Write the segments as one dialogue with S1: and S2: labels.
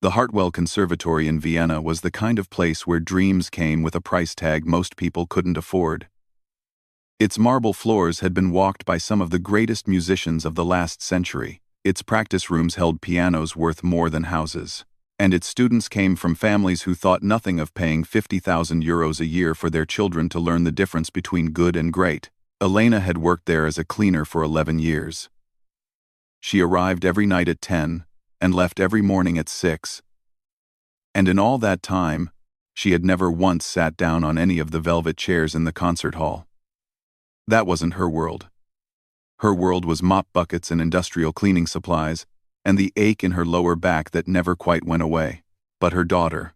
S1: The Hartwell Conservatory in Vienna was the kind of place where dreams came with a price tag most people couldn't afford. Its marble floors had been walked by some of the greatest musicians of the last century. Its practice rooms held pianos worth more than houses. And its students came from families who thought nothing of paying 50,000 euros a year for their children to learn the difference between good and great. Elena had worked there as a cleaner for 11 years. She arrived every night at 10 and left every morning at 6. And in all that time, she had never once sat down on any of the velvet chairs in the concert hall. That wasn't her world. Her world was mop buckets and industrial cleaning supplies, and the ache in her lower back that never quite went away. But her daughter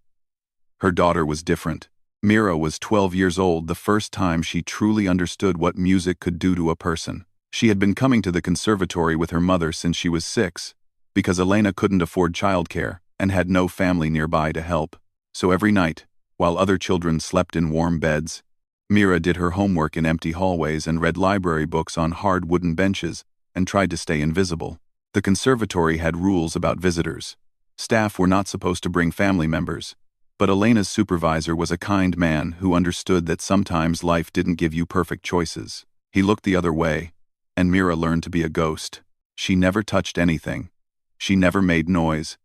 S1: was different. Mira was 12 years old the first time she truly understood what music could do to a person. She had been coming to the conservatory with her mother since she was 6, because Elena couldn't afford childcare and had no family nearby to help. So every night, while other children slept in warm beds, Mira did her homework in empty hallways and read library books on hard wooden benches and tried to stay invisible. The conservatory had rules about visitors. Staff were not supposed to bring family members, but Elena's supervisor was a kind man who understood that sometimes life didn't give you perfect choices. He looked the other way, and Mira learned to be a ghost. She never touched anything. She never made noise.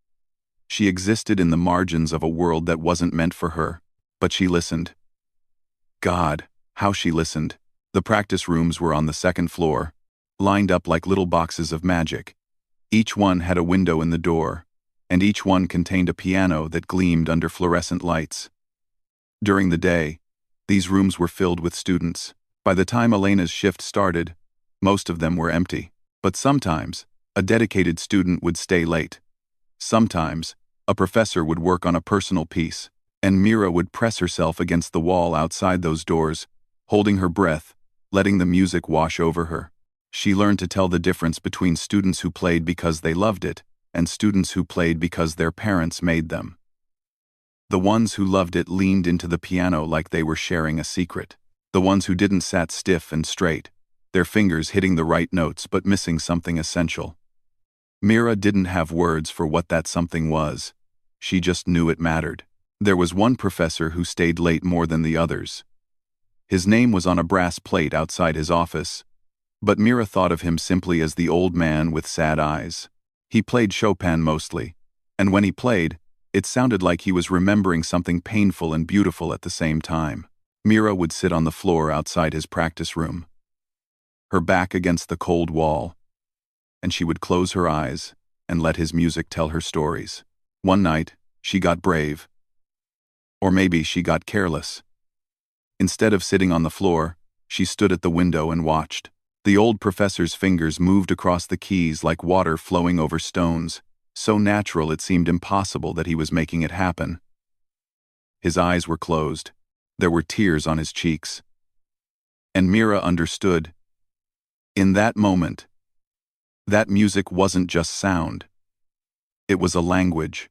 S1: She existed in the margins of a world that wasn't meant for her, but she listened. God, how she listened. The practice rooms were on the second floor, lined up like little boxes of magic. Each one had a window in the door, and each one contained a piano that gleamed under fluorescent lights. During the day, these rooms were filled with students. By the time Elena's shift started, most of them were empty. But sometimes, a dedicated student would stay late. Sometimes, a professor would work on a personal piece, and Mira would press herself against the wall outside those doors, holding her breath, letting the music wash over her. She learned to tell the difference between students who played because they loved it and students who played because their parents made them. The ones who loved it leaned into the piano like they were sharing a secret. The ones who didn't sat stiff and straight, their fingers hitting the right notes but missing something essential. Mira didn't have words for what that something was. She just knew it mattered. There was one professor who stayed late more than the others. His name was on a brass plate outside his office, but Mira thought of him simply as the old man with sad eyes. He played Chopin mostly, and when he played, it sounded like he was remembering something painful and beautiful at the same time. Mira would sit on the floor outside his practice room, her back against the cold wall, and she would close her eyes and let his music tell her stories. One night, she got brave. Or maybe she got careless. Instead of sitting on the floor, she stood at the window and watched. The old professor's fingers moved across the keys like water flowing over stones, so natural it seemed impossible that he was making it happen. His eyes were closed. There were tears on his cheeks. And Mira understood. In that moment, that music wasn't just sound. It was a language.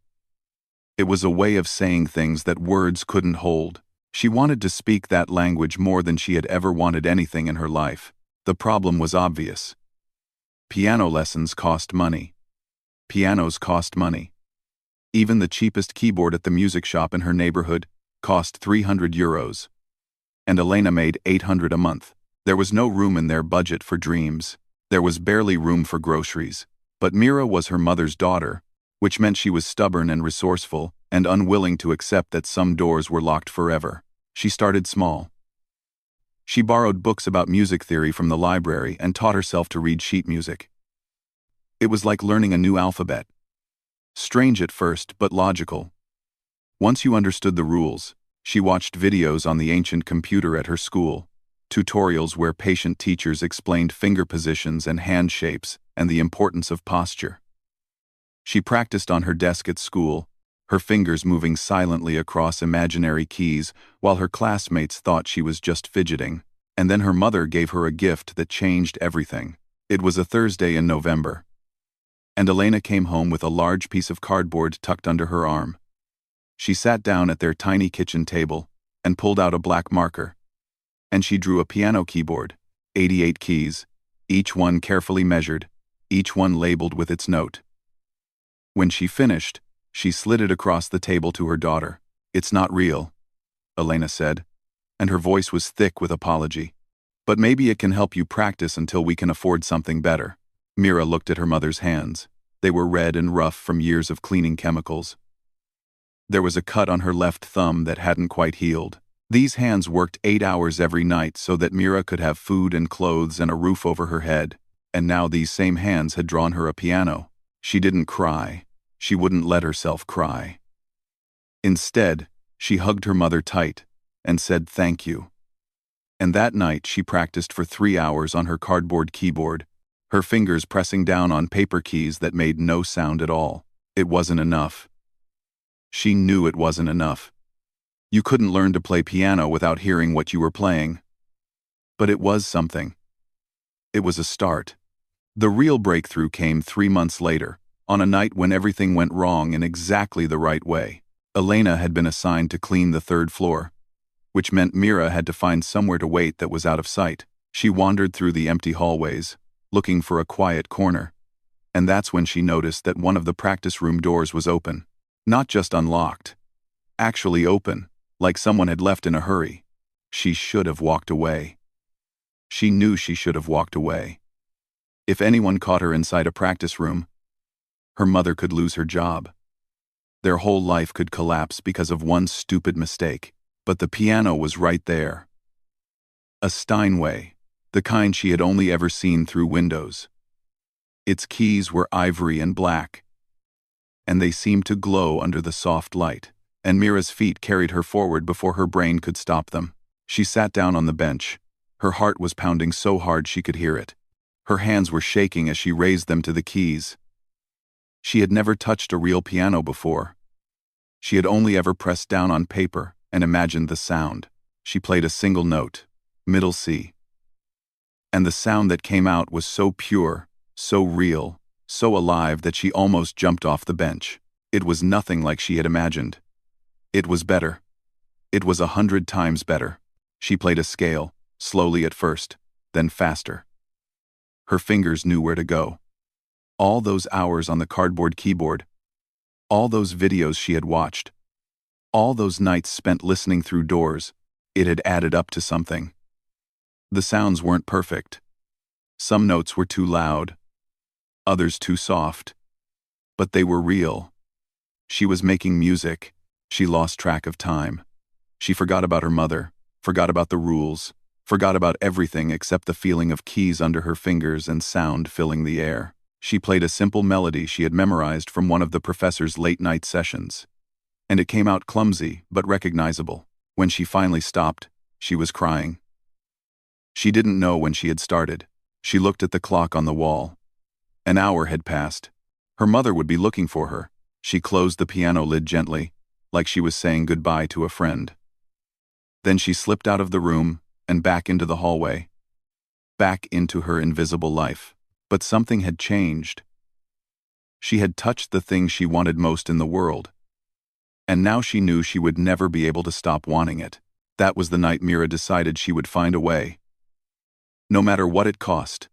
S1: It was a way of saying things that words couldn't hold. She wanted to speak that language more than she had ever wanted anything in her life. The problem was obvious. Piano lessons cost money. Pianos cost money. Even the cheapest keyboard at the music shop in her neighborhood cost 300 euros. And Elena made 800 a month. There was no room in their budget for dreams. There was barely room for groceries. But Mira was her mother's daughter, which meant she was stubborn and resourceful and unwilling to accept that some doors were locked forever. She started small. She borrowed books about music theory from the library and taught herself to read sheet music. It was like learning a new alphabet. Strange at first, but logical. Once you understood the rules, she watched videos on the ancient computer at her school, tutorials where patient teachers explained finger positions and hand shapes and the importance of posture. She practiced on her desk at school, her fingers moving silently across imaginary keys while her classmates thought she was just fidgeting. And then her mother gave her a gift that changed everything. It was a Thursday in November, and Elena came home with a large piece of cardboard tucked under her arm. She sat down at their tiny kitchen table and pulled out a black marker. And she drew a piano keyboard, 88 keys, each one carefully measured, each one labeled with its note. When she finished, She slid it across the table to her daughter. "It's not real," Elena said, and her voice was thick with apology. "But maybe it can help you practice until we can afford something better." Mira looked at her mother's hands. They were red and rough from years of cleaning chemicals. There was a cut on her left thumb that hadn't quite healed. These hands worked 8 hours every night so that Mira could have food and clothes and a roof over her head, and now these same hands had drawn her a piano. She didn't cry. She wouldn't let herself cry. Instead, she hugged her mother tight and said thank you. And that night she practiced for 3 hours on her cardboard keyboard, her fingers pressing down on paper keys that made no sound at all. It wasn't enough. She knew it wasn't enough. You couldn't learn to play piano without hearing what you were playing. But it was something. It was a start. The real breakthrough came 3 months later, on a night when everything went wrong in exactly the right way. Elena had been assigned to clean the 3rd floor, which meant Mira had to find somewhere to wait that was out of sight. She wandered through the empty hallways, looking for a quiet corner, and that's when she noticed that one of the practice room doors was open. Not just unlocked. Actually open, like someone had left in a hurry. She should have walked away. She knew she should have walked away. If anyone caught her inside a practice room, her mother could lose her job. Their whole life could collapse because of one stupid mistake. But the piano was right there. A Steinway, the kind she had only ever seen through windows. Its keys were ivory and black, and they seemed to glow under the soft light, and Mira's feet carried her forward before her brain could stop them. She sat down on the bench. Her heart was pounding so hard she could hear it. Her hands were shaking as she raised them to the keys. She had never touched a real piano before. She had only ever pressed down on paper and imagined the sound. She played a single note, middle C. And the sound that came out was so pure, so real, so alive that she almost jumped off the bench. It was nothing like she had imagined. It was better. It was 100 times better. She played a scale, slowly at first, then faster. Her fingers knew where to go. All those hours on the cardboard keyboard, all those videos she had watched, all those nights spent listening through doors, it had added up to something. The sounds weren't perfect. Some notes were too loud, others too soft. But they were real. She was making music. She lost track of time. She forgot about her mother, forgot about the rules, forgot about everything except the feeling of keys under her fingers and sound filling the air. She played a simple melody she had memorized from one of the professor's late-night sessions. And it came out clumsy but recognizable. When she finally stopped, she was crying. She didn't know when she had started. She looked at the clock on the wall. An hour had passed. Her mother would be looking for her. She closed the piano lid gently, like she was saying goodbye to a friend. Then she slipped out of the room and back into the hallway, back into her invisible life. But something had changed. She had touched the thing she wanted most in the world. And now she knew she would never be able to stop wanting it. That was the night Mira decided she would find a way. No matter what it cost.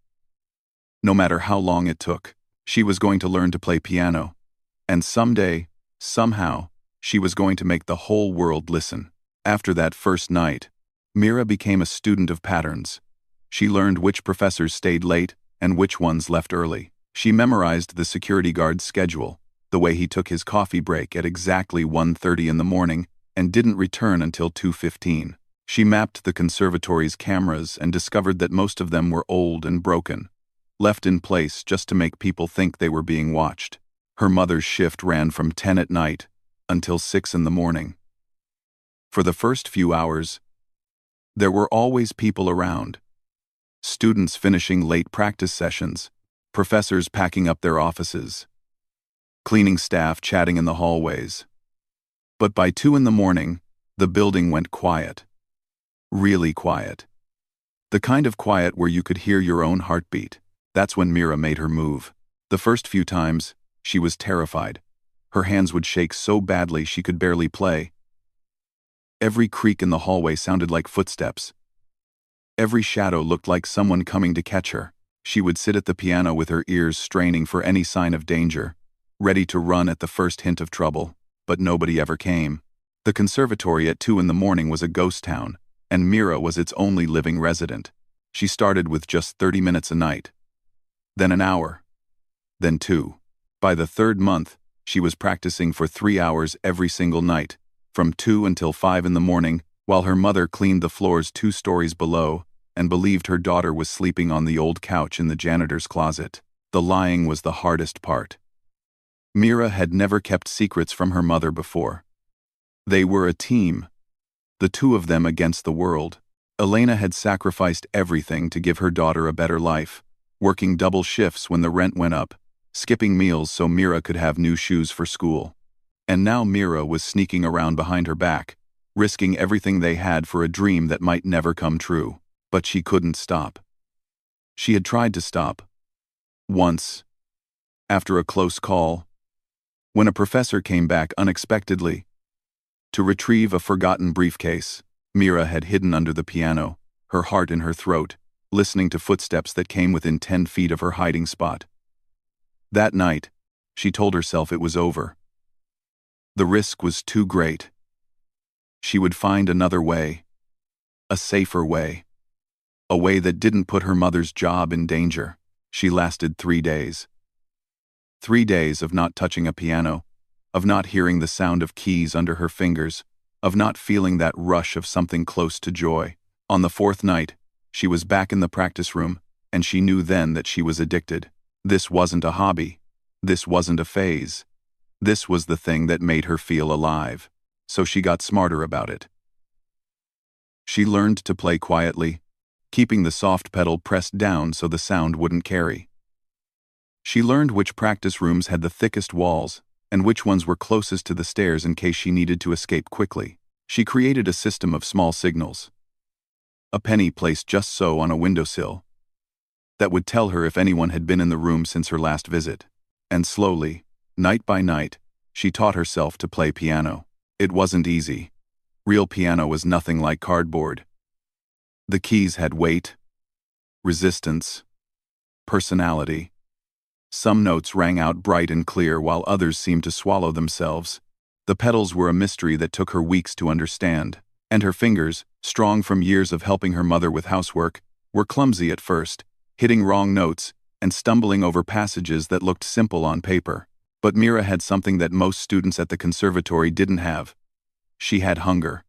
S1: No matter how long it took, she was going to learn to play piano. And someday, somehow, she was going to make the whole world listen. After that first night, Mira became a student of patterns. She learned which professors stayed late and which ones left early. She memorized the security guard's schedule, the way he took his coffee break at exactly 1:30 in the morning and didn't return until 2:15. She mapped the conservatory's cameras and discovered that most of them were old and broken, left in place just to make people think they were being watched. Her mother's shift ran from 10 at night until 6 in the morning. For the first few hours, there were always people around. Students finishing late practice sessions, professors packing up their offices, cleaning staff chatting in the hallways. But by 2 in the morning, the building went quiet. Really quiet. The kind of quiet where you could hear your own heartbeat. That's when Mira made her move. The first few times, she was terrified. Her hands would shake so badly she could barely play. Every creak in the hallway sounded like footsteps. Every shadow looked like someone coming to catch her. She would sit at the piano with her ears straining for any sign of danger, ready to run at the first hint of trouble, but nobody ever came. The conservatory at 2 in the morning was a ghost town, and Mira was its only living resident. She started with just 30 minutes a night, then an hour, then 2. By the third month, she was practicing for 3 hours every single night, from 2 until 5 in the morning, while her mother cleaned the floors 2 stories below and believed her daughter was sleeping on the old couch in the janitor's closet. The lying was the hardest part. Mira had never kept secrets from her mother before. They were a team, the two of them against the world. Elena had sacrificed everything to give her daughter a better life, working double shifts when the rent went up, skipping meals so Mira could have new shoes for school. And now Mira was sneaking around behind her back, risking everything they had for a dream that might never come true. But she couldn't stop. She had tried to stop. Once. After a close call. When a professor came back unexpectedly to retrieve a forgotten briefcase. Mira had hidden under the piano, her heart in her throat, listening to footsteps that came within 10 feet of her hiding spot. That night, she told herself it was over. The risk was too great. She would find another way. A safer way. A way that didn't put her mother's job in danger. She lasted 3 days. 3 days of not touching a piano, of not hearing the sound of keys under her fingers, of not feeling that rush of something close to joy. On the 4th night, she was back in the practice room, and she knew then that she was addicted. This wasn't a hobby. This wasn't a phase. This was the thing that made her feel alive. So she got smarter about it. She learned to play quietly, keeping the soft pedal pressed down so the sound wouldn't carry. She learned which practice rooms had the thickest walls, and which ones were closest to the stairs in case she needed to escape quickly. She created a system of small signals. A penny placed just so on a windowsill that would tell her if anyone had been in the room since her last visit. And slowly, night by night, she taught herself to play piano. It wasn't easy. Real piano was nothing like cardboard. The keys had weight, resistance, personality. Some notes rang out bright and clear while others seemed to swallow themselves. The pedals were a mystery that took her weeks to understand, and her fingers, strong from years of helping her mother with housework, were clumsy at first, hitting wrong notes and stumbling over passages that looked simple on paper. But Mira had something that most students at the conservatory didn't have. She had hunger.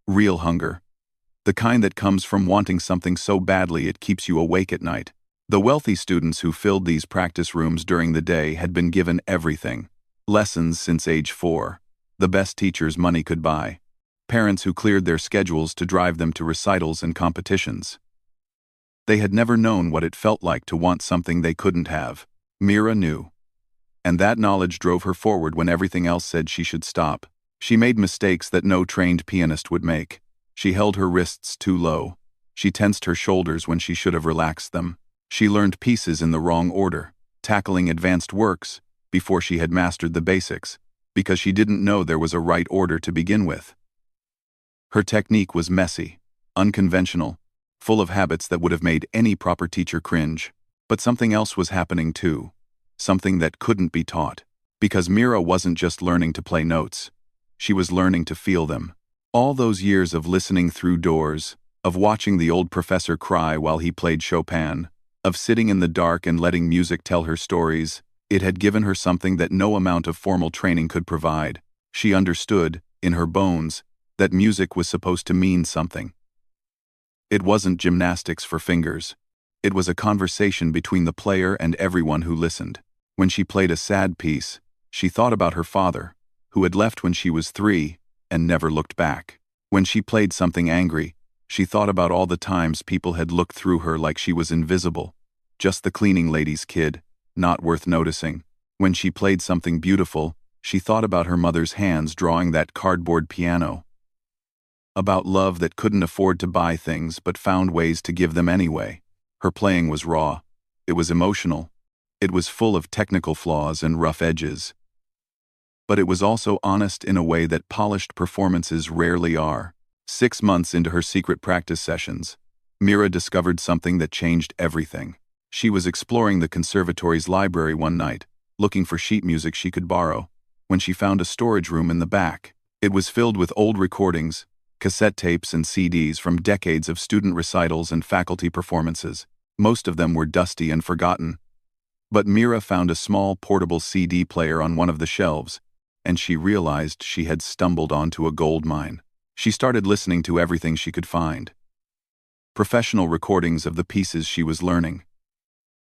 S1: Real hunger. The kind that comes from wanting something so badly it keeps you awake at night. The wealthy students who filled these practice rooms during the day had been given everything. Lessons since age 4. The best teachers money could buy. Parents who cleared their schedules to drive them to recitals and competitions. They had never known what it felt like to want something they couldn't have. Mira knew. And that knowledge drove her forward when everything else said she should stop. She made mistakes that no trained pianist would make. She held her wrists too low. She tensed her shoulders when she should have relaxed them. She learned pieces in the wrong order, tackling advanced works before she had mastered the basics, because she didn't know there was a right order to begin with. Her technique was messy, unconventional, full of habits that would have made any proper teacher cringe. But something else was happening too, something that couldn't be taught, because Mira wasn't just learning to play notes. She was learning to feel them. All those years of listening through doors, of watching the old professor cry while he played Chopin, of sitting in the dark and letting music tell her stories, it had given her something that no amount of formal training could provide. She understood, in her bones, that music was supposed to mean something. It wasn't gymnastics for fingers. It was a conversation between the player and everyone who listened. When she played a sad piece, she thought about her father, who had left when she was 3 and never looked back. When she played something angry, she thought about all the times people had looked through her like she was invisible, just the cleaning lady's kid, not worth noticing. When she played something beautiful, she thought about her mother's hands drawing that cardboard piano. About love that couldn't afford to buy things but found ways to give them anyway. Her playing was raw. It was emotional. It was full of technical flaws and rough edges. But it was also honest in a way that polished performances rarely are. 6 months into her secret practice sessions, Mira discovered something that changed everything. She was exploring the conservatory's library one night, looking for sheet music she could borrow, when she found a storage room in the back. It was filled with old recordings, cassette tapes and CDs from decades of student recitals and faculty performances. Most of them were dusty and forgotten. But Mira found a small portable CD player on one of the shelves, and she realized she had stumbled onto a gold mine. She started listening to everything she could find. Professional recordings of the pieces she was learning.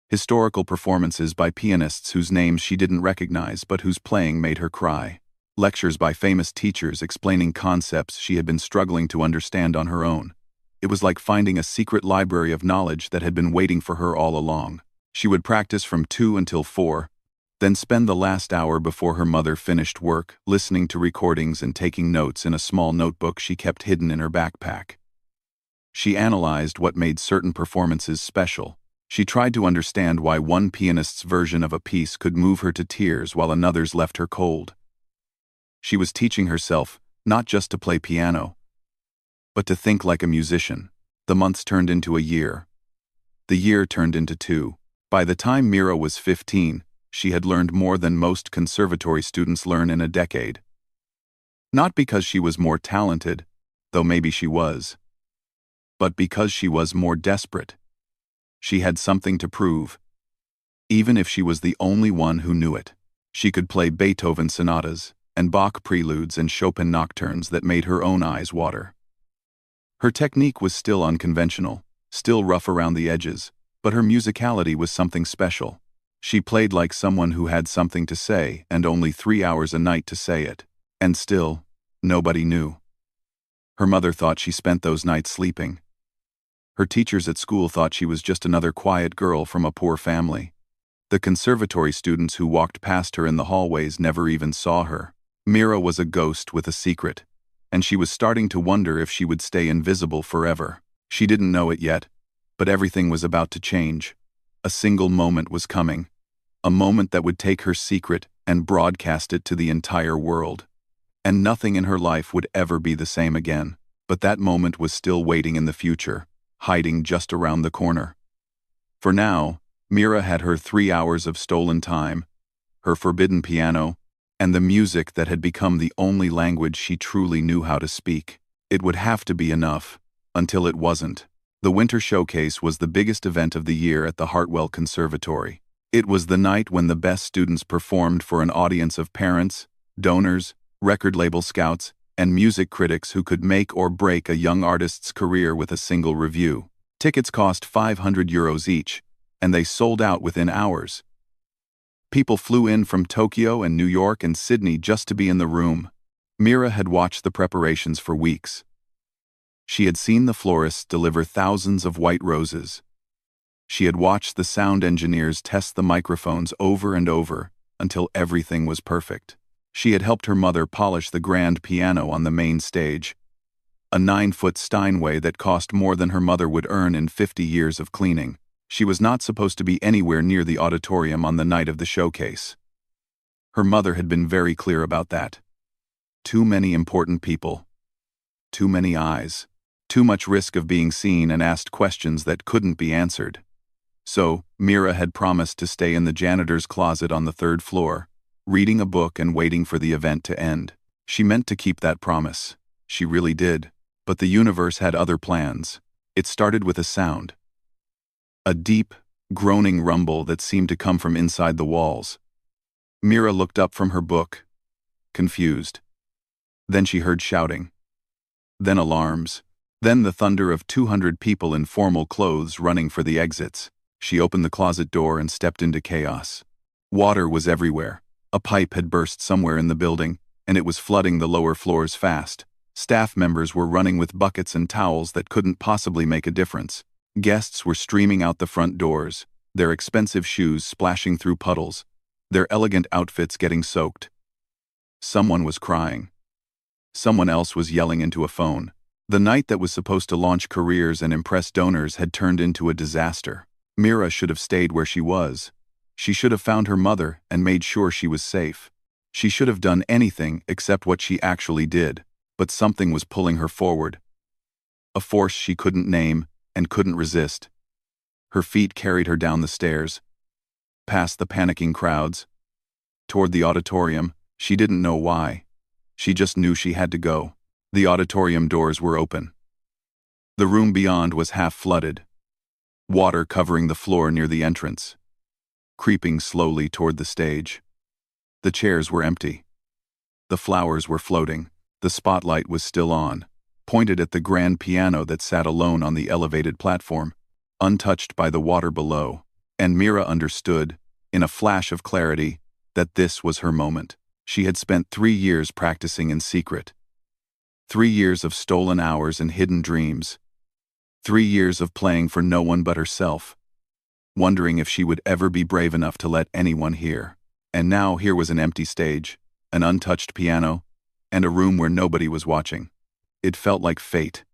S1: Historical performances by pianists whose names she didn't recognize but whose playing made her cry. Lectures by famous teachers explaining concepts she had been struggling to understand on her own. It was like finding a secret library of knowledge that had been waiting for her all along. She would practice from 2 until 4, then spend the last hour before her mother finished work, listening to recordings and taking notes in a small notebook she kept hidden in her backpack. She analyzed what made certain performances special. She tried to understand why one pianist's version of a piece could move her to tears while another's left her cold. She was teaching herself not just to play piano, but to think like a musician. The months turned into a year. The year turned into 2. By the time Mira was 15, she had learned more than most conservatory students learn in a decade. Not because she was more talented, though maybe she was, but because she was more desperate. She had something to prove, even if she was the only one who knew it. She could play Beethoven sonatas and Bach preludes and Chopin nocturnes that made her own eyes water. Her technique was still unconventional, still rough around the edges, but her musicality was something special. She played like someone who had something to say and only 3 hours a night to say it. And still, nobody knew. Her mother thought she spent those nights sleeping. Her teachers at school thought she was just another quiet girl from a poor family. The conservatory students who walked past her in the hallways never even saw her. Mira was a ghost with a secret, and she was starting to wonder if she would stay invisible forever. She didn't know it yet, but everything was about to change. A single moment was coming, a moment that would take her secret and broadcast it to the entire world. And nothing in her life would ever be the same again. But that moment was still waiting in the future, hiding just around the corner. For now, Mira had her 3 hours of stolen time, her forbidden piano, and the music that had become the only language she truly knew how to speak. It would have to be enough, until it wasn't. The Winter Showcase was the biggest event of the year at the Hartwell Conservatory. It was the night when the best students performed for an audience of parents, donors, record label scouts, and music critics who could make or break a young artist's career with a single review. Tickets cost €500 each, and they sold out within hours. People flew in from Tokyo and New York and Sydney just to be in the room. Mira had watched the preparations for weeks. She had seen the florists deliver thousands of white roses. She had watched the sound engineers test the microphones over and over until everything was perfect. She had helped her mother polish the grand piano on the main stage, a 9-foot Steinway that cost more than her mother would earn in 50 years of cleaning. She was not supposed to be anywhere near the auditorium on the night of the showcase. Her mother had been very clear about that. Too many important people. Too many eyes. Too much risk of being seen and asked questions that couldn't be answered. So, Mira had promised to stay in the janitor's closet on the 3rd floor, reading a book and waiting for the event to end. She meant to keep that promise. She really did. But the universe had other plans. It started with a sound. A deep, groaning rumble that seemed to come from inside the walls. Mira looked up from her book, confused. Then she heard shouting. Then alarms. Then the thunder of 200 people in formal clothes running for the exits. She opened the closet door and stepped into chaos. Water was everywhere. A pipe had burst somewhere in the building, and it was flooding the lower floors fast. Staff members were running with buckets and towels that couldn't possibly make a difference. Guests were streaming out the front doors, their expensive shoes splashing through puddles, their elegant outfits getting soaked. Someone was crying. Someone else was yelling into a phone. The night that was supposed to launch careers and impress donors had turned into a disaster. Mira should have stayed where she was. She should have found her mother and made sure she was safe. She should have done anything except what she actually did, but something was pulling her forward. A force she couldn't name and couldn't resist. Her feet carried her down the stairs, past the panicking crowds, toward the auditorium. She didn't know why. She just knew she had to go. The auditorium doors were open. The room beyond was half flooded, water covering the floor near the entrance. Creeping slowly toward the stage. The chairs were empty. The flowers were floating. The spotlight was still on, pointed at the grand piano that sat alone on the elevated platform, untouched by the water below. And Mira understood, in a flash of clarity, that this was her moment. She had spent 3 years practicing in secret. 3 years of stolen hours and hidden dreams. 3 years of playing for no one but herself, wondering if she would ever be brave enough to let anyone hear. And now here was an empty stage, an untouched piano, and a room where nobody was watching. It felt like fate.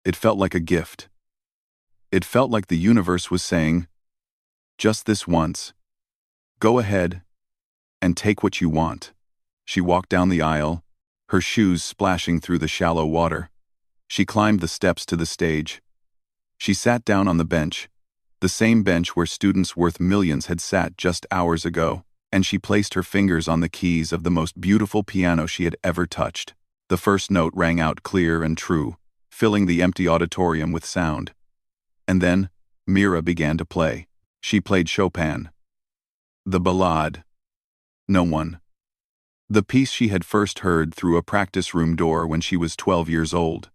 S1: It felt like a gift. It felt like the universe was saying, just this once, go ahead and take what you want. She walked down the aisle, her shoes splashing through the shallow water. She climbed the steps to the stage. She sat down on the bench, the same bench where students worth millions had sat just hours ago, and she placed her fingers on the keys of the most beautiful piano she had ever touched. The first note rang out clear and true, filling the empty auditorium with sound. And then, Mira began to play. She played Chopin. The Ballade. No one. The piece she had first heard through a practice room door when she was 12 years old.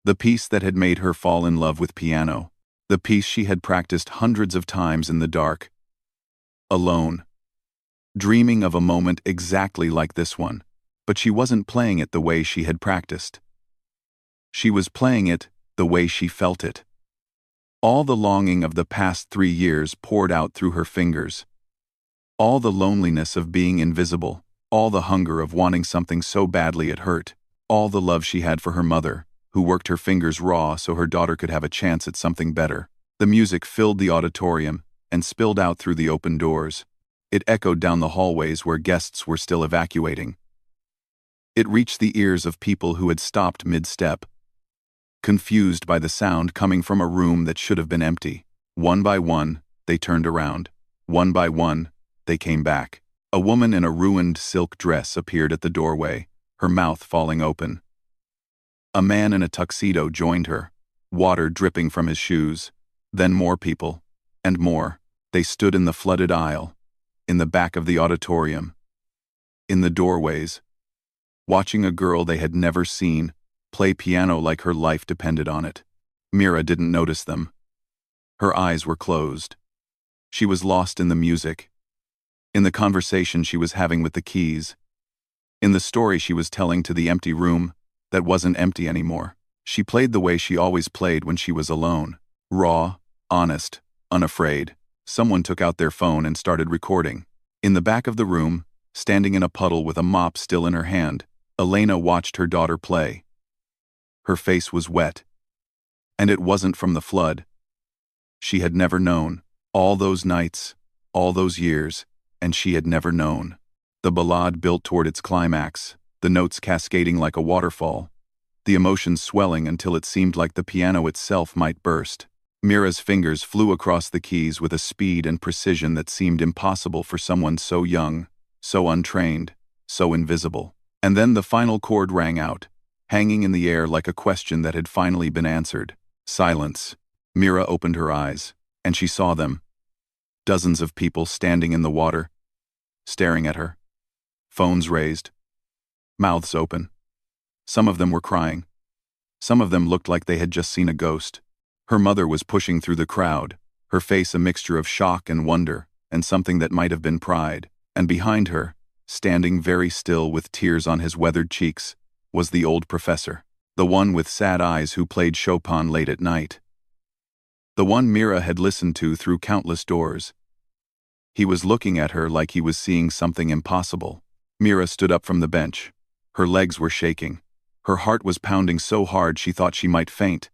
S1: The piece that had made her fall in love with piano. The piece she had practiced hundreds of times in the dark. Alone. Dreaming of a moment exactly like this one, but she wasn't playing it the way she had practiced. She was playing it the way she felt it. All the longing of the past 3 years poured out through her fingers. All the loneliness of being invisible, all the hunger of wanting something so badly it hurt, all the love she had for her mother, who worked her fingers raw so her daughter could have a chance at something better. The music filled the auditorium and spilled out through the open doors. It echoed down the hallways where guests were still evacuating. It reached the ears of people who had stopped mid-step, confused by the sound coming from a room that should have been empty. One by one, they turned around. One by one, they came back. A woman in a ruined silk dress appeared at the doorway, her mouth falling open. A man in a tuxedo joined her, water dripping from his shoes. Then more people, and more. They stood in the flooded aisle, in the back of the auditorium, in the doorways, watching a girl they had never seen play piano like her life depended on it. Mira didn't notice them. Her eyes were closed. She was lost in the music, in the conversation she was having with the keys, in the story she was telling to the empty room that wasn't empty anymore. She played the way she always played when she was alone. Raw, honest, unafraid. Someone took out their phone and started recording. In the back of the room, standing in a puddle with a mop still in her hand, Elena watched her daughter play. Her face was wet. And it wasn't from the flood. She had never known. All those nights, all those years, and she had never known. The ballade built toward its climax, the notes cascading like a waterfall, the emotions swelling until it seemed like the piano itself might burst. Mira's fingers flew across the keys with a speed and precision that seemed impossible for someone so young, so untrained, so invisible. And then the final chord rang out, hanging in the air like a question that had finally been answered. Silence. Mira opened her eyes, and she saw them. Dozens of people standing in the water, staring at her. Phones raised. Mouths open. Some of them were crying. Some of them looked like they had just seen a ghost. Her mother was pushing through the crowd, her face a mixture of shock and wonder, and something that might have been pride. And behind her, standing very still with tears on his weathered cheeks, was the old professor, the one with sad eyes who played Chopin late at night. The one Mira had listened to through countless doors. He was looking at her like he was seeing something impossible. Mira stood up from the bench. Her legs were shaking. Her heart was pounding so hard she thought she might faint.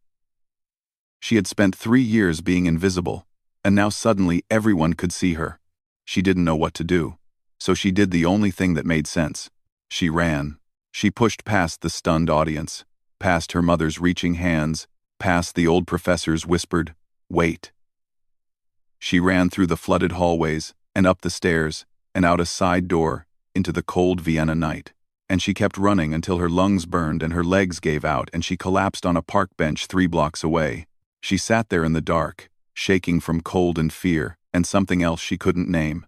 S1: She had spent 3 years being invisible, and now suddenly everyone could see her. She didn't know what to do, so she did the only thing that made sense. She ran. She pushed past the stunned audience, past her mother's reaching hands, past the old professor's whispered, "Wait." She ran through the flooded hallways and up the stairs, and out a side door into the cold Vienna night. And she kept running until her lungs burned and her legs gave out and she collapsed on a park bench 3 blocks away. She sat there in the dark, shaking from cold and fear, and something else she couldn't name.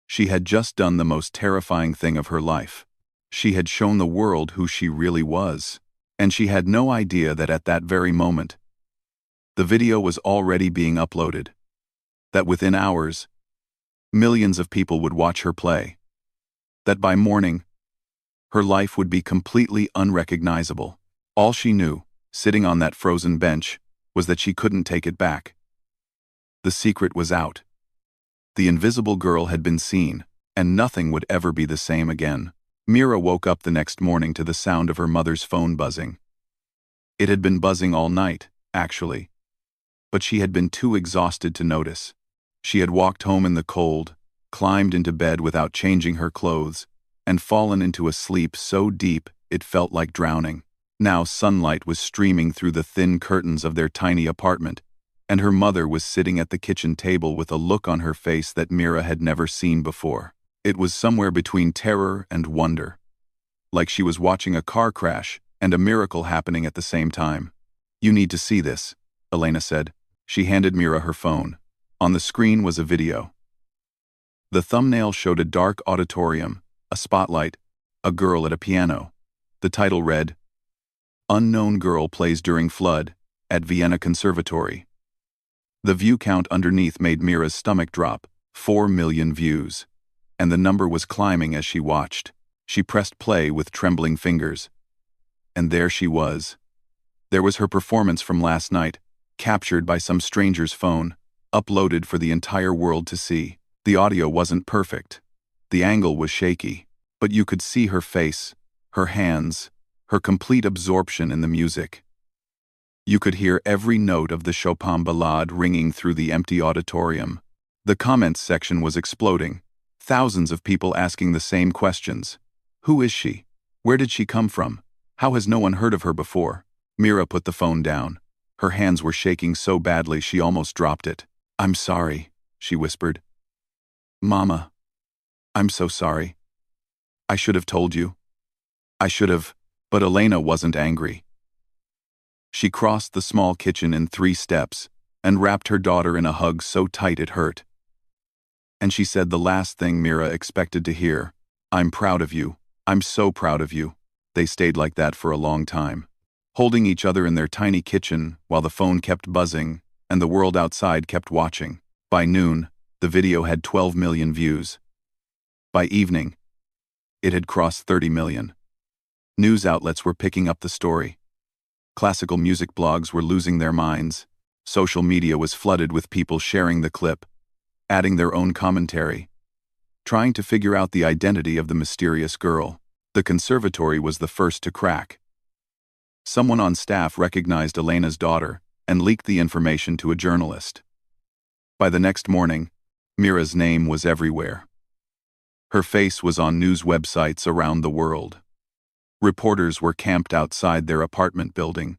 S1: She had just done the most terrifying thing of her life. She had shown the world who she really was. And she had no idea that at that very moment, the video was already being uploaded. That within hours, millions of people would watch her play. That by morning, her life would be completely unrecognizable. All she knew, sitting on that frozen bench, was that she couldn't take it back. The secret was out. The invisible girl had been seen, and nothing would ever be the same again. Mira woke up the next morning to the sound of her mother's phone buzzing. It had been buzzing all night, actually. But she had been too exhausted to notice. She had walked home in the cold, climbed into bed without changing her clothes, and fallen into a sleep so deep it felt like drowning. Now sunlight was streaming through the thin curtains of their tiny apartment, and her mother was sitting at the kitchen table with a look on her face that Mira had never seen before. It was somewhere between terror and wonder. Like she was watching a car crash and a miracle happening at the same time. "You need to see this," Elena said. She handed Mira her phone. On the screen was a video. The thumbnail showed a dark auditorium, a spotlight, a girl at a piano. The title read, "Unknown Girl Plays During Flood at Vienna Conservatory." The view count underneath made Mira's stomach drop, 4 million views. And the number was climbing as she watched. She pressed play with trembling fingers. And there she was. There was her performance from last night, captured by some stranger's phone, uploaded for the entire world to see. The audio wasn't perfect. The angle was shaky, but you could see her face, her hands, her complete absorption in the music. You could hear every note of the Chopin ballade ringing through the empty auditorium. The comments section was exploding. Thousands of people asking the same questions. Who is she? Where did she come from? How has no one heard of her before? Mira put the phone down. Her hands were shaking so badly she almost dropped it. "I'm sorry," she whispered. "Mama, I'm so sorry. I should have told you. I should have," but Elena wasn't angry. She crossed the small kitchen in 3 steps and wrapped her daughter in a hug so tight it hurt. And she said the last thing Mira expected to hear. "I'm proud of you. I'm so proud of you." They stayed like that for a long time, holding each other in their tiny kitchen while the phone kept buzzing and the world outside kept watching. By noon, the video had 12 million views. By evening, it had crossed 30 million. News outlets were picking up the story. Classical music blogs were losing their minds. Social media was flooded with people sharing the clip, adding their own commentary, trying to figure out the identity of the mysterious girl. The conservatory was the first to crack. Someone on staff recognized Elena's daughter and leaked the information to a journalist. By the next morning, Mira's name was everywhere. Her face was on news websites around the world. Reporters were camped outside their apartment building,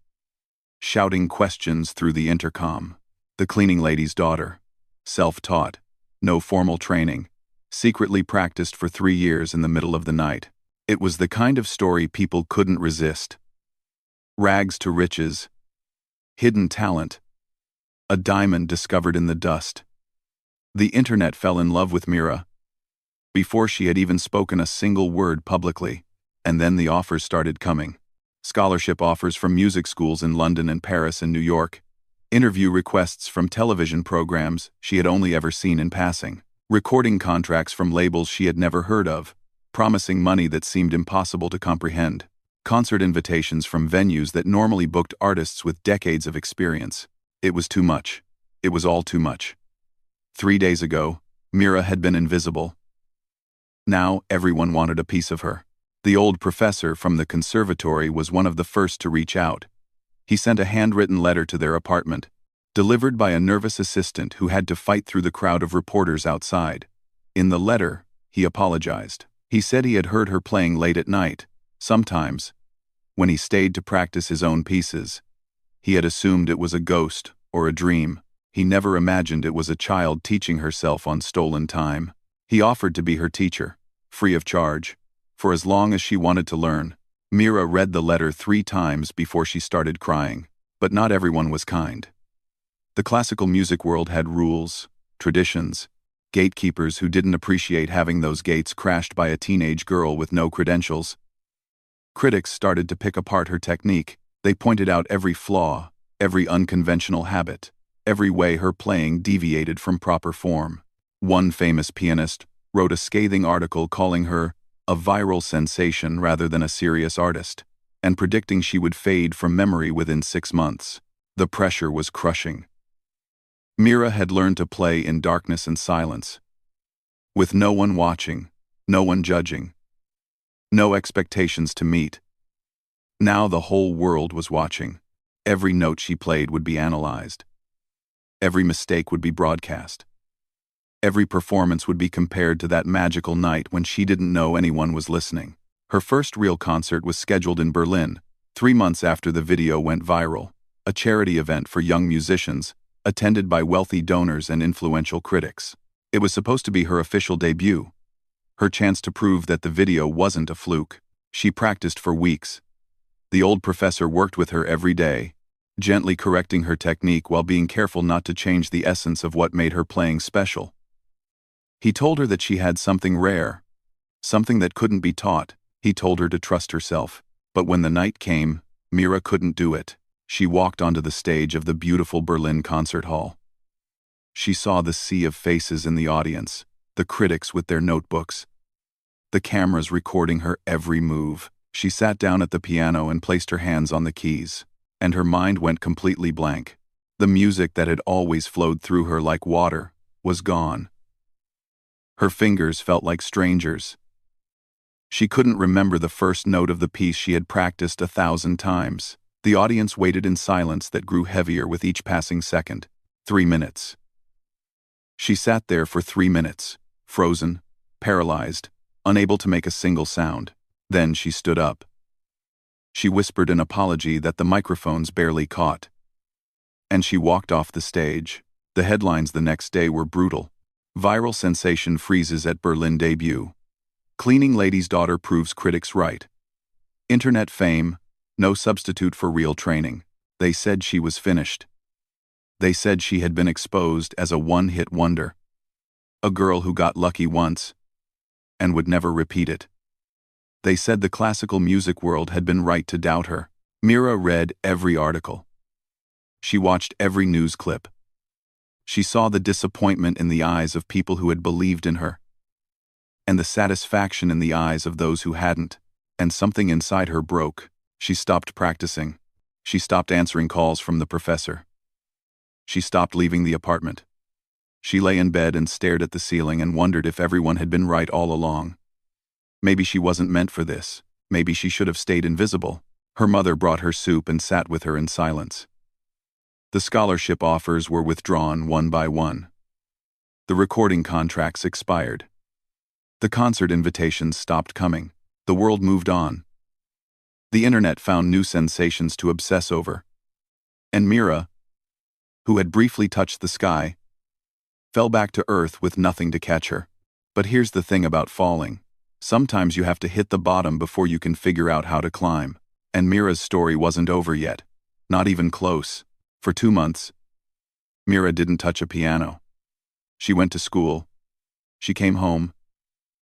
S1: shouting questions through the intercom. The cleaning lady's daughter, self-taught, no formal training, secretly practiced for 3 years in the middle of the night. It was the kind of story people couldn't resist. Rags to riches, hidden talent, a diamond discovered in the dust. The internet fell in love with Mira before she had even spoken a single word publicly, and then the offers started coming. Scholarship offers from music schools in London and Paris and New York, interview requests from television programs she had only ever seen in passing, recording contracts from labels she had never heard of, promising money that seemed impossible to comprehend, concert invitations from venues that normally booked artists with decades of experience. It was too much. It was all too much. 3 days ago, Mira had been invisible. Now everyone wanted a piece of her. The old professor from the conservatory was one of the first to reach out. He sent a handwritten letter to their apartment, delivered by a nervous assistant who had to fight through the crowd of reporters outside. In the letter, he apologized. He said he had heard her playing late at night, sometimes, when he stayed to practice his own pieces. He had assumed it was a ghost or a dream. He never imagined it was a child teaching herself on stolen time. He offered to be her teacher, free of charge, for as long as she wanted to learn. Mira read the letter 3 times before she started crying, but not everyone was kind. The classical music world had rules, traditions, gatekeepers who didn't appreciate having those gates crashed by a teenage girl with no credentials. Critics started to pick apart her technique. They pointed out every flaw, every unconventional habit, every way her playing deviated from proper form. One famous pianist wrote a scathing article calling her a viral sensation rather than a serious artist, and predicting she would fade from memory within 6 months. The pressure was crushing. Mira had learned to play in darkness and silence, with no one watching, no one judging, no expectations to meet. Now the whole world was watching. Every note she played would be analyzed. Every mistake would be broadcast. Every performance would be compared to that magical night when she didn't know anyone was listening. Her first real concert was scheduled in Berlin, 3 months after the video went viral, a charity event for young musicians, attended by wealthy donors and influential critics. It was supposed to be her official debut, her chance to prove that the video wasn't a fluke. She practiced for weeks. The old professor worked with her every day, gently correcting her technique while being careful not to change the essence of what made her playing special. He told her that she had something rare, something that couldn't be taught. He told her to trust herself. But when the night came, Mira couldn't do it. She walked onto the stage of the beautiful Berlin concert hall. She saw the sea of faces in the audience, the critics with their notebooks, the cameras recording her every move. She sat down at the piano and placed her hands on the keys, and her mind went completely blank. The music that had always flowed through her like water was gone. Her fingers felt like strangers. She couldn't remember the first note of the piece she had practiced 1,000 times. The audience waited in silence that grew heavier with each passing second. 3 minutes. She sat there for 3 minutes, frozen, paralyzed, unable to make a single sound. Then she stood up. She whispered an apology that the microphones barely caught. And she walked off the stage. The headlines the next day were brutal. Viral sensation freezes at Berlin debut. Cleaning lady's daughter proves critics right. Internet fame, no substitute for real training. They said she was finished. They said she had been exposed as a one-hit wonder. A girl who got lucky once and would never repeat it. They said the classical music world had been right to doubt her. Mira read every article. She watched every news clip. She saw the disappointment in the eyes of people who had believed in her, and the satisfaction in the eyes of those who hadn't, and something inside her broke. She stopped practicing. She stopped answering calls from the professor. She stopped leaving the apartment. She lay in bed and stared at the ceiling and wondered if everyone had been right all along. Maybe she wasn't meant for this. Maybe she should have stayed invisible. Her mother brought her soup and sat with her in silence. The scholarship offers were withdrawn one by one. The recording contracts expired. The concert invitations stopped coming. The world moved on. The internet found new sensations to obsess over. And Mira, who had briefly touched the sky, fell back to earth with nothing to catch her. But here's the thing about falling. Sometimes you have to hit the bottom before you can figure out how to climb. And Mira's story wasn't over yet. Not even close. For 2 months, Mira didn't touch a piano. She went to school. She came home.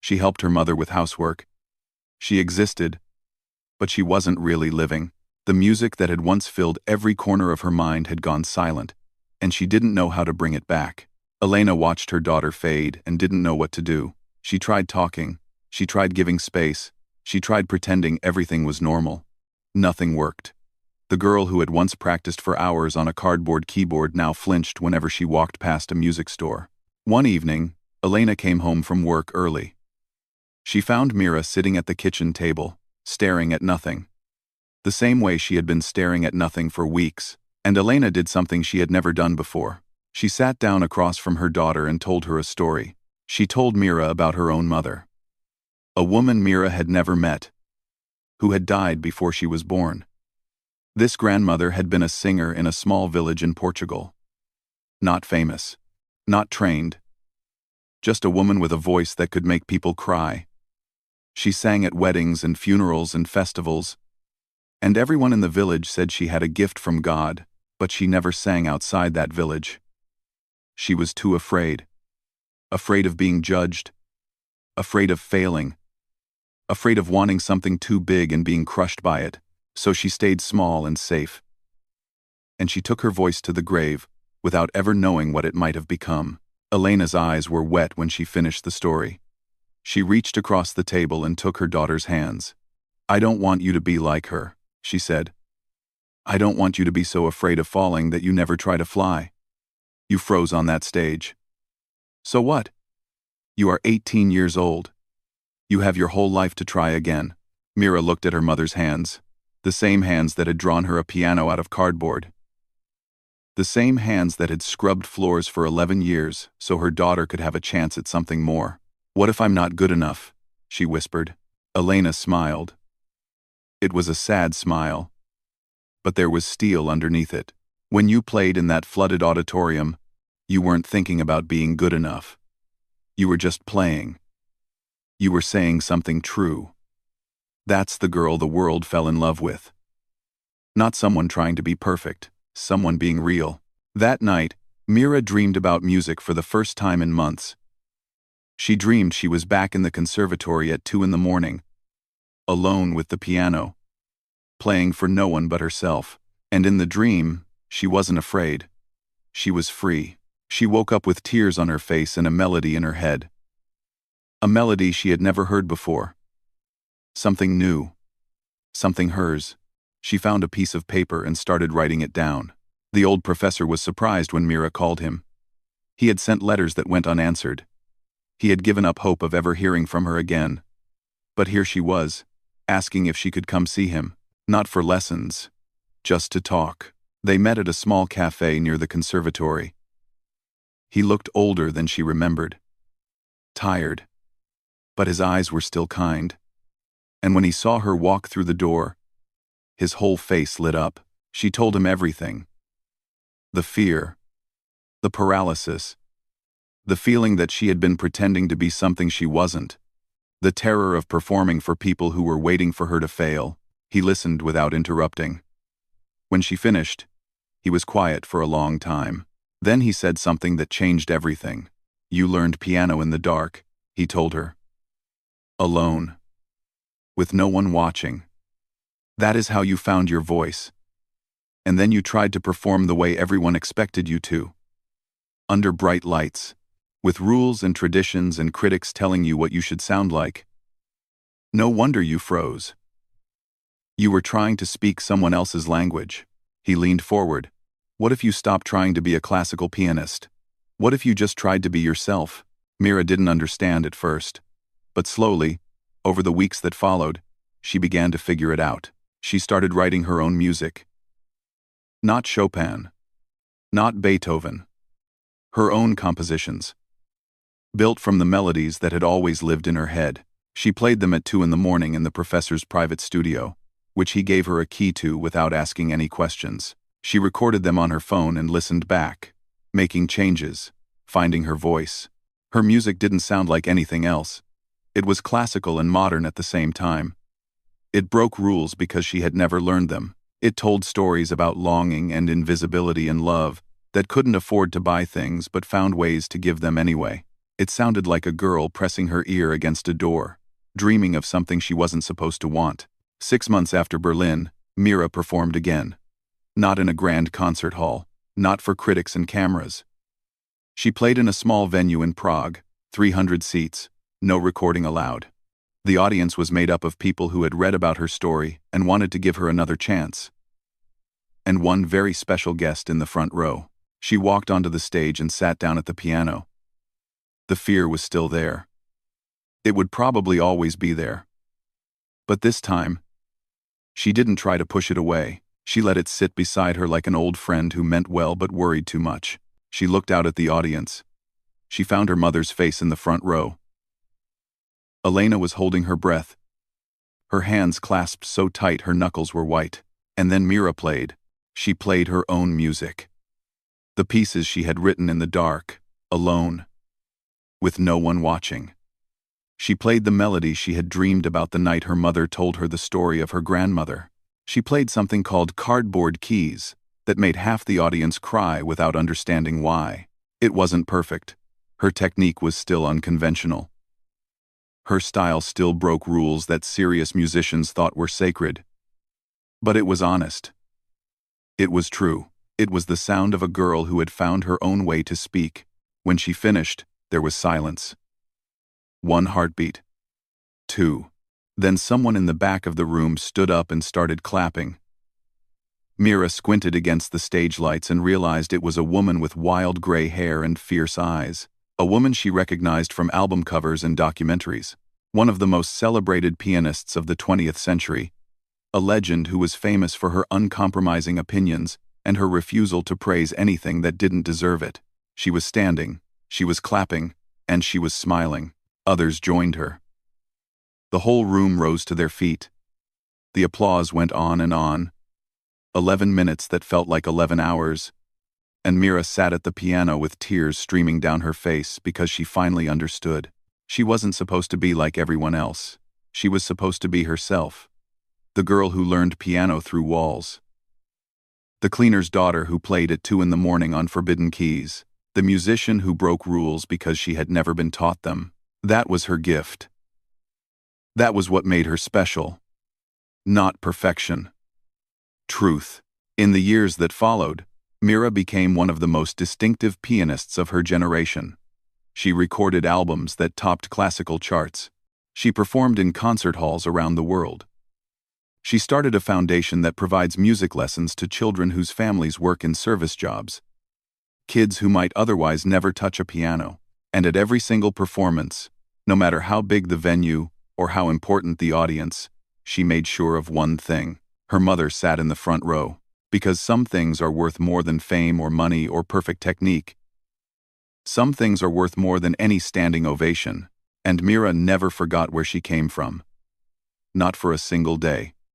S1: She helped her mother with housework. She existed, but she wasn't really living. The music that had once filled every corner of her mind had gone silent, and she didn't know how to bring it back. Elena watched her daughter fade and didn't know what to do. She tried talking. She tried giving space. She tried pretending everything was normal. Nothing worked. The girl who had once practiced for hours on a cardboard keyboard now flinched whenever she walked past a music store. One evening, Elena came home from work early. She found Mira sitting at the kitchen table, staring at nothing. The same way she had been staring at nothing for weeks. And Elena did something she had never done before. She sat down across from her daughter and told her a story. She told Mira about her own mother. A woman Mira had never met, who had died before she was born. This grandmother had been a singer in a small village in Portugal. Not famous, not trained, just a woman with a voice that could make people cry. She sang at weddings and funerals and festivals, and everyone in the village said she had a gift from God, but she never sang outside that village. She was too afraid. Afraid of being judged. Afraid of failing. Afraid of wanting something too big and being crushed by it, so she stayed small and safe. And she took her voice to the grave, without ever knowing what it might have become. Elena's eyes were wet when she finished the story. She reached across the table and took her daughter's hands. "I don't want you to be like her," she said. "I don't want you to be so afraid of falling that you never try to fly. You froze on that stage. So what? You are 18 years old. You have your whole life to try again." Mira looked at her mother's hands, the same hands that had drawn her a piano out of cardboard. The same hands that had scrubbed floors for 11 years so her daughter could have a chance at something more. "What if I'm not good enough?" she whispered. Elena smiled. It was a sad smile, but there was steel underneath it. "When you played in that flooded auditorium, you weren't thinking about being good enough. You were just playing. You were saying something true. That's the girl the world fell in love with. Not someone trying to be perfect, someone being real." That night, Mira dreamed about music for the first time in months. She dreamed she was back in the conservatory at 2 in the morning, alone with the piano, playing for no one but herself. And in the dream, she wasn't afraid. She was free. She woke up with tears on her face and a melody in her head. A melody she had never heard before. Something new. Something hers. She found a piece of paper and started writing it down. The old professor was surprised when Mira called him. He had sent letters that went unanswered. He had given up hope of ever hearing from her again. But here she was, asking if she could come see him, not for lessons, just to talk. They met at a small cafe near the conservatory. He looked older than she remembered. Tired. But his eyes were still kind. And when he saw her walk through the door, his whole face lit up. She told him everything. The fear. The paralysis. The feeling that she had been pretending to be something she wasn't. The terror of performing for people who were waiting for her to fail. He listened without interrupting. When she finished, he was quiet for a long time. Then he said something that changed everything. "You learned piano in the dark," he told her. "Alone. With no one watching. That is how you found your voice. And then you tried to perform the way everyone expected you to. Under bright lights. With rules and traditions and critics telling you what you should sound like. No wonder you froze. You were trying to speak someone else's language." He leaned forward. "What if you stopped trying to be a classical pianist? What if you just tried to be yourself?" Mira didn't understand at first. But slowly, over the weeks that followed, she began to figure it out. She started writing her own music. Not Chopin. Not Beethoven. Her own compositions. Built from the melodies that had always lived in her head. She played them at 2 in the morning in the professor's private studio, which he gave her a key to without asking any questions. She recorded them on her phone and listened back, making changes, finding her voice. Her music didn't sound like anything else. It was classical and modern at the same time. It broke rules because she had never learned them. It told stories about longing and invisibility and love that couldn't afford to buy things but found ways to give them anyway. It sounded like a girl pressing her ear against a door, dreaming of something she wasn't supposed to want. 6 months after Berlin, Mira performed again. Not in a grand concert hall, not for critics and cameras. She played in a small venue in Prague, 300 seats, no recording allowed. The audience was made up of people who had read about her story and wanted to give her another chance. And one very special guest in the front row. She walked onto the stage and sat down at the piano. The fear was still there. It would probably always be there. But this time, she didn't try to push it away. She let it sit beside her like an old friend who meant well but worried too much. She looked out at the audience. She found her mother's face in the front row. Elena was holding her breath. Her hands clasped so tight her knuckles were white. And then Mira played. She played her own music. The pieces she had written in the dark, alone. with no one watching. She played the melody she had dreamed about the night her mother told her the story of her grandmother. She played something called cardboard keys that made half the audience cry without understanding why. It wasn't perfect. Her technique was still unconventional. Her style still broke rules that serious musicians thought were sacred. But it was honest. It was true. It was the sound of a girl who had found her own way to speak. When she finished, there was silence. 1 heartbeat. 2. Then someone in the back of the room stood up and started clapping. Mira squinted against the stage lights and realized it was a woman with wild gray hair and fierce eyes. A woman she recognized from album covers and documentaries. One of the most celebrated pianists of the 20th century. A legend who was famous for her uncompromising opinions and her refusal to praise anything that didn't deserve it. She was standing, she was clapping, and she was smiling. Others joined her. The whole room rose to their feet. The applause went on and on. 11 minutes that felt like 11 hours. And Mira sat at the piano with tears streaming down her face because she finally understood. She wasn't supposed to be like everyone else. She was supposed to be herself. The girl who learned piano through walls. The cleaner's daughter who played at 2 a.m. on forbidden keys. The musician who broke rules because she had never been taught them. That was her gift. That was what made her special. Not perfection. Truth. In the years that followed, Mira became one of the most distinctive pianists of her generation. She recorded albums that topped classical charts. She performed in concert halls around the world. She started a foundation that provides music lessons to children whose families work in service jobs. Kids who might otherwise never touch a piano. And at every single performance, no matter how big the venue or how important the audience, she made sure of one thing. Her mother sat in the front row. Because some things are worth more than fame or money or perfect technique. Some things are worth more than any standing ovation, and Mira never forgot where she came from. Not for a single day.